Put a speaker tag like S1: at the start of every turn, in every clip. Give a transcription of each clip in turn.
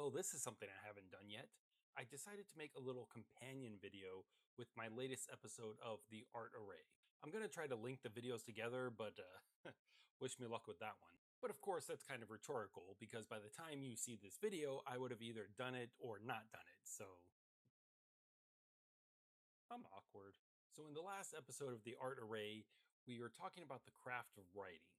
S1: Well, this is something I haven't done yet. I decided to make a little companion video with my latest episode of The Art Array. I'm going to try to link the videos together, but wish me luck with that one. But of course, that's kind of rhetorical because by the time you see this video, I would have either done it or not done it. So I'm awkward. So in the last episode of The Art Array, we were talking about the craft of writing.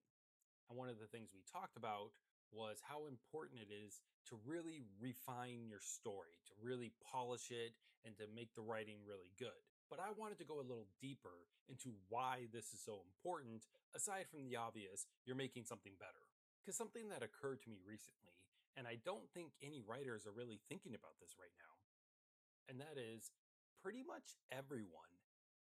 S1: And one of the things we talked about was how important it is to really refine your story, to really polish it, and to make the writing really good. But I wanted to go a little deeper into why this is so important, aside from the obvious, you're making something better. Because something that occurred to me recently, and I don't think any writers are really thinking about this right now, and that is pretty much everyone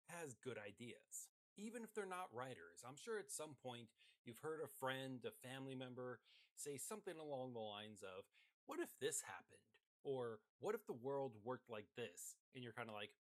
S1: has good ideas. Even if they're not writers, I'm sure at some point you've heard a friend, a family member say something along the lines of, "What if this happened?" Or, "What if the world worked like this?" And you're kind of like,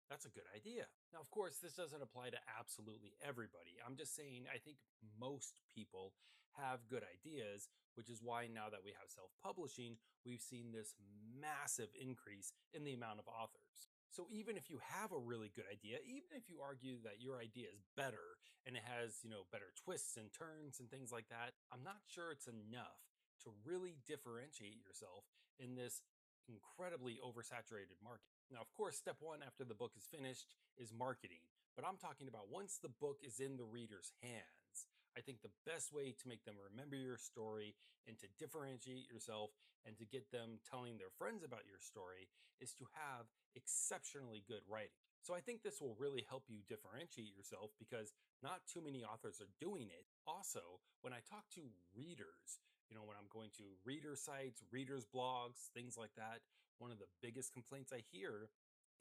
S1: that's a good idea. Now, of course, this doesn't apply to absolutely everybody. I'm just saying, I think most people have good ideas, which is why now that we have self publishing, we've seen this massive increase in the amount of authors. So even if you have a really good idea, even if you argue that your idea is better and it has, better twists and turns and things like that, I'm not sure it's enough to really differentiate yourself in this incredibly oversaturated market. Now, of course, step one after the book is finished is marketing, but I'm talking about once the book is in the reader's hands. I think the best way to make them remember your story and to differentiate yourself and to get them telling their friends about your story is to have exceptionally good writing. So I think this will really help you differentiate yourself because not too many authors are doing it. Also, when I talk to readers, when I'm going to reader sites, readers' blogs, things like that, one of the biggest complaints I hear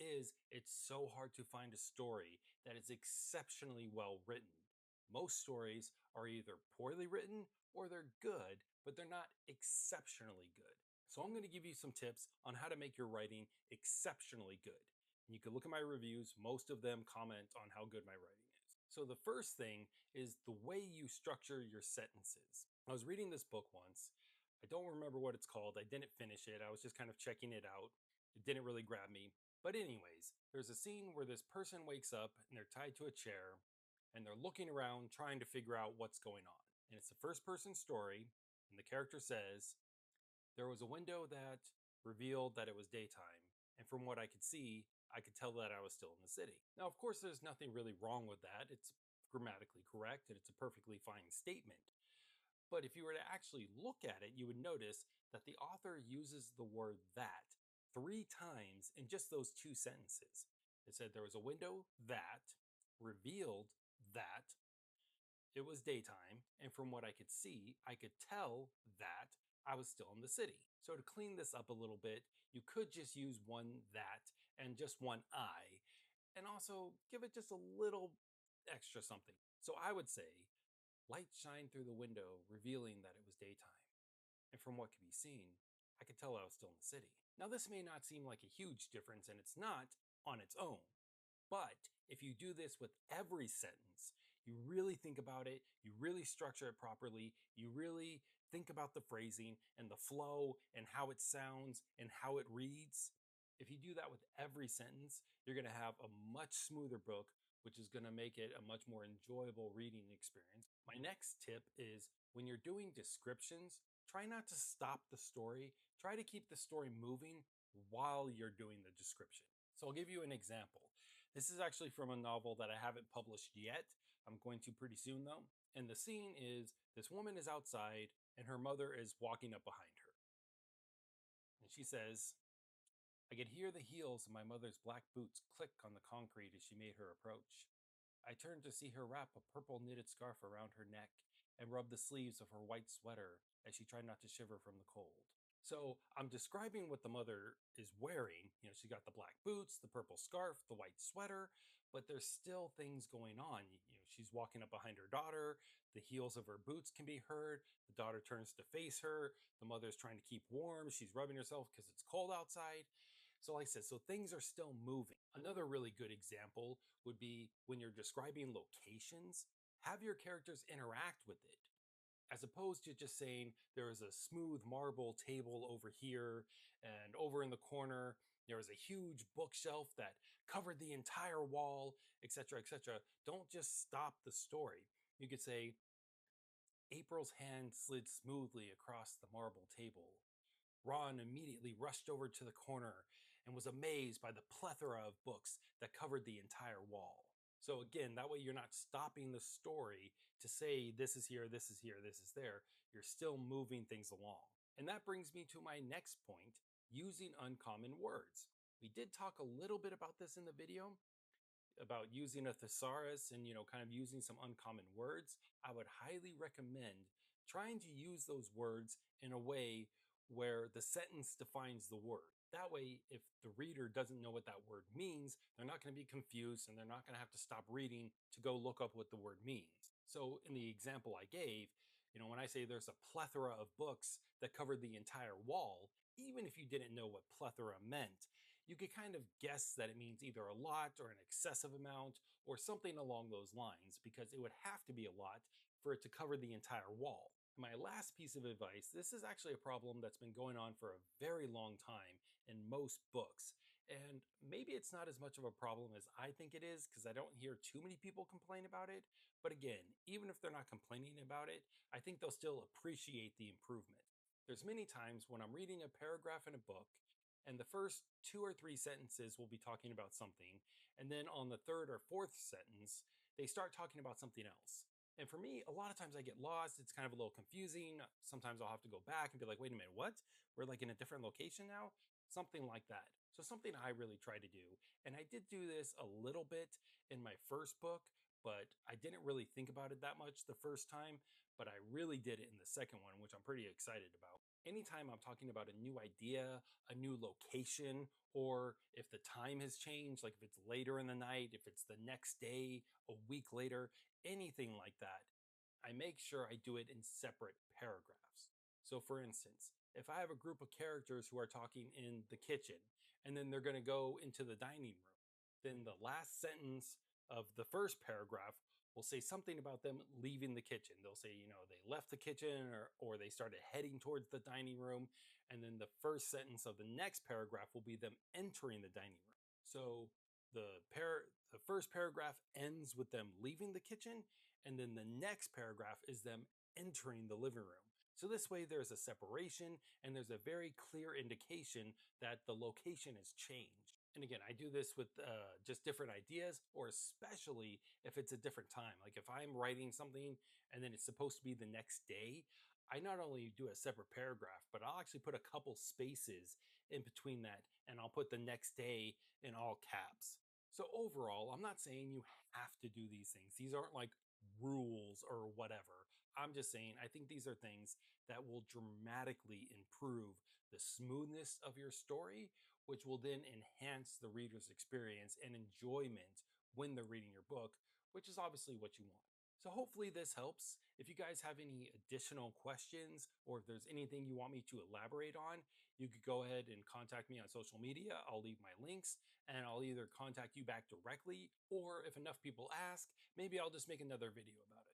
S1: is it's so hard to find a story that is exceptionally well written. Most stories are either poorly written or they're good, but they're not exceptionally good. So I'm going to give you some tips on how to make your writing exceptionally good. And you can look at my reviews, most of them comment on how good my writing is. So the first thing is the way you structure your sentences. I was reading this book once. I don't remember what it's called. I didn't finish it. I was just kind of checking it out. It didn't really grab me. But, anyways, there's a scene where this person wakes up and they're tied to a chair and they're looking around trying to figure out what's going on. And it's a first person story. And the character says, there was a window that revealed that it was daytime. And from what I could see, I could tell that I was still in the city. Now, of course, there's nothing really wrong with that. It's grammatically correct and it's a perfectly fine statement. But if you were to actually look at it, you would notice that the author uses the word that three times in just those two sentences. It said there was a window that revealed that it was daytime, and from what I could see, I could tell that I was still in the city. So to clean this up a little bit, you could just use one that and just one I, and also give it just a little extra something. So I would say, light shined through the window, revealing that it was daytime. And from what could be seen, I could tell I was still in the city. Now, this may not seem like a huge difference, and it's not on its own. But if you do this with every sentence, you really think about it, you really structure it properly, you really think about the phrasing and the flow and how it sounds and how it reads. If you do that with every sentence, you're going to have a much smoother book, which is going to make it a much more enjoyable reading experience. My next tip is when you're doing descriptions, try not to stop the story. Try to keep the story moving while you're doing the description. So I'll give you an example. This is actually from a novel that I haven't published yet. I'm going to pretty soon though. And the scene is this woman is outside and her mother is walking up behind her. And she says, I could hear the heels of my mother's black boots click on the concrete as she made her approach. I turned to see her wrap a purple knitted scarf around her neck and rub the sleeves of her white sweater as she tried not to shiver from the cold. So I'm describing what the mother is wearing. She got the black boots, the purple scarf, the white sweater, but there's still things going on. She's walking up behind her daughter. The heels of her boots can be heard. The daughter turns to face her. The mother's trying to keep warm. She's rubbing herself because it's cold outside. So, like I said, so things are still moving. Another really good example would be when you're describing locations, have your characters interact with it. as opposed to just saying there is a smooth marble table over here, and over in the corner there was a huge bookshelf that covered the entire wall, etc., etc. Don't just stop the story. You could say, April's hand slid smoothly across the marble table. Ron immediately rushed over to the corner and was amazed by the plethora of books that covered the entire wall. So, again, that way you're not stopping the story to say this is here, this is here, this is there. You're still moving things along. And that brings me to my next point, using uncommon words. We did talk a little bit about this in the video, about using a thesaurus and kind of using some uncommon words. I would highly recommend trying to use those words in a way where the sentence defines the word. That way, if the reader doesn't know what that word means, they're not going to be confused and they're not going to have to stop reading to go look up what the word means. So in the example I gave, when I say there's a plethora of books that covered the entire wall, even if you didn't know what plethora meant, you could kind of guess that it means either a lot or an excessive amount or something along those lines, because it would have to be a lot for it to cover the entire wall. My last piece of advice, this is actually a problem that's been going on for a very long time in most books. And maybe it's not as much of a problem as I think it is, because I don't hear too many people complain about it. But again, even if they're not complaining about it, I think they'll still appreciate the improvement. There's many times when I'm reading a paragraph in a book and the first two or three sentences will be talking about something, and then on the third or fourth sentence, they start talking about something else. And for me, a lot of times I get lost. It's kind of a little confusing. Sometimes I'll have to go back and be like, wait a minute, what? We're like in a different location now? Something like that. So, something I really try to do. And I did do this a little bit in my first book, but I didn't really think about it that much the first time. But I really did it in the second one, which I'm pretty excited about. Anytime I'm talking about a new idea, a new location, or if the time has changed, like if it's later in the night, if it's the next day, a week later, anything like that, I make sure I do it in separate paragraphs. So, for instance, if I have a group of characters who are talking in the kitchen and then they're going to go into the dining room, then the last sentence of the first paragraph will say something about them leaving the kitchen. They'll say, they left the kitchen, or they started heading towards the dining room. And then the first sentence of the next paragraph will be them entering the dining room. So the first paragraph ends with them leaving the kitchen, and then the next paragraph is them entering the living room. So this way there's a separation and there's a very clear indication that the location has changed. And again, I do this with just different ideas, or especially if it's a different time. Like if I'm writing something and then it's supposed to be the next day, I not only do a separate paragraph, but I'll actually put a couple spaces in between that, and I'll put the next day in all caps. So overall, I'm not saying you have to do these things. These aren't like rules or whatever. I'm just saying I think these are things that will dramatically improve the smoothness of your story, which will then enhance the reader's experience and enjoyment when they're reading your book, which is obviously what you want. So hopefully this helps. If you guys have any additional questions, or if there's anything you want me to elaborate on, you could go ahead and contact me on social media. I'll leave my links, and I'll either contact you back directly, or if enough people ask, maybe I'll just make another video about it.